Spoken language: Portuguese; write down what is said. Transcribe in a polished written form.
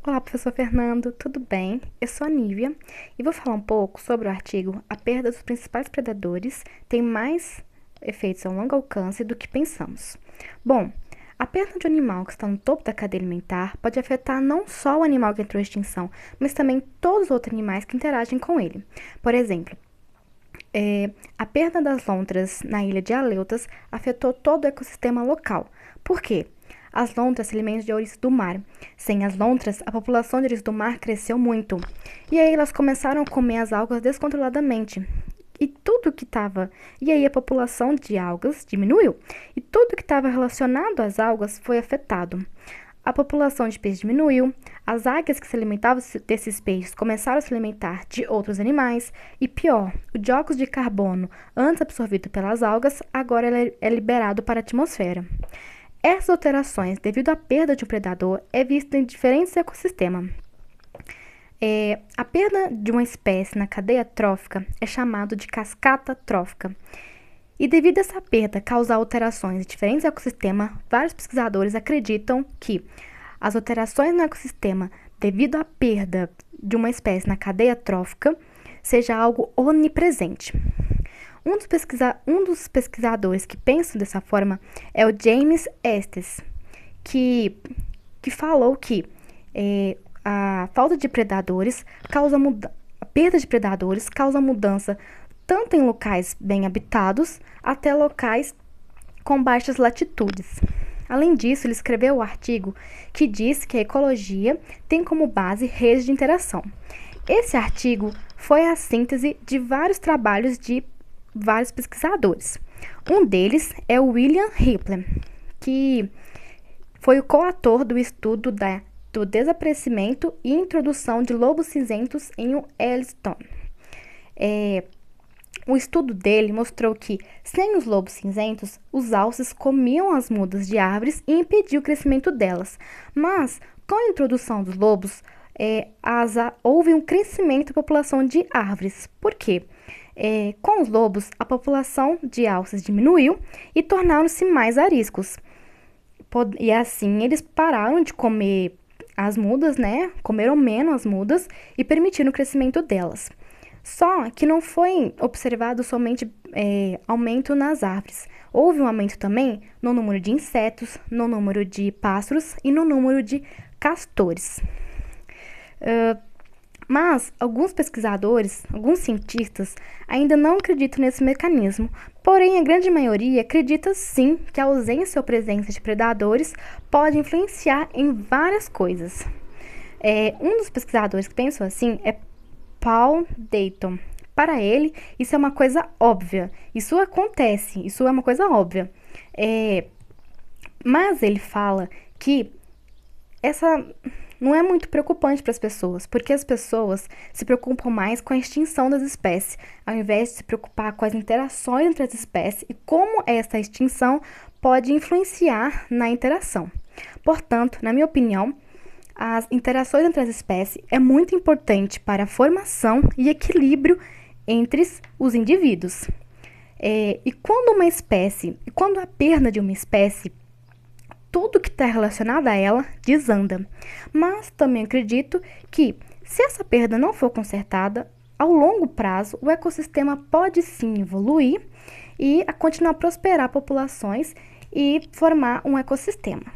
Olá, professor Fernando, tudo bem? Eu sou a Nívia e vou falar um pouco sobre o artigo A perda dos principais predadores tem mais efeitos a longo alcance do que pensamos. Bom, a perda de um animal que está no topo da cadeia alimentar pode afetar não só o animal que entrou em extinção, mas também todos os outros animais que interagem com ele. Por exemplo, a perda das lontras na ilha de Aleutas afetou todo o ecossistema local. Por quê? As lontras se alimentam de ouriços do mar. Sem as lontras, a população de ouriços do mar cresceu muito. E aí elas começaram a comer as algas descontroladamente. E aí a população de algas diminuiu. E tudo que estava relacionado às algas foi afetado. A população de peixes diminuiu, as águias que se alimentavam desses peixes começaram a se alimentar de outros animais, e pior, o dióxido de carbono, antes absorvido pelas algas, agora é liberado para a atmosfera. Essas alterações, devido à perda de um predador, é vista em diferentes ecossistemas. A perda de uma espécie na cadeia trófica é chamado de cascata trófica. E devido a essa perda causar alterações em diferentes ecossistemas, vários pesquisadores acreditam que as alterações no ecossistema devido à perda de uma espécie na cadeia trófica seja algo onipresente. Um dos pesquisadores que pensam dessa forma é o James Estes, que falou que a falta de predadores a perda de predadores causa mudança tanto em locais bem habitados até locais com baixas latitudes. Além disso, ele escreveu um artigo que diz que a ecologia tem como base redes de interação. Esse artigo foi a síntese de vários trabalhos de vários pesquisadores. Um deles é o William Ripley, que foi o coautor do estudo do desaparecimento e introdução de lobos cinzentos em Yellowstone. O estudo dele mostrou que, sem os lobos cinzentos, os alces comiam as mudas de árvores e impediam o crescimento delas. Mas, com a introdução dos lobos, houve um crescimento da população de árvores. Por quê? Com os lobos, a população de alces diminuiu e tornaram-se mais ariscos. E assim, eles pararam de comer as mudas, né? Comeram menos as mudas e permitiram o crescimento delas. Só que não foi observado somente aumento nas árvores. Houve um aumento também no número de insetos, no número de pássaros e no número de castores. Mas alguns pesquisadores, alguns cientistas, ainda não acreditam nesse mecanismo. Porém, a grande maioria acredita sim que a ausência ou presença de predadores pode influenciar em várias coisas. Um dos pesquisadores que pensam assim é Paul Dayton. Para ele, isso é uma coisa óbvia. Isso acontece, isso é uma coisa óbvia. Mas ele fala que essa não é muito preocupante para as pessoas, porque as pessoas se preocupam mais com a extinção das espécies, ao invés de se preocupar com as interações entre as espécies e como essa extinção pode influenciar na interação. Portanto, na minha opinião, as interações entre as espécies é muito importante para a formação e equilíbrio entre os indivíduos. E quando a perda de uma espécie, tudo que está relacionado a ela desanda. Mas também acredito que, se essa perda não for consertada, ao longo prazo, o ecossistema pode sim evoluir e continuar a prosperar populações e formar um ecossistema.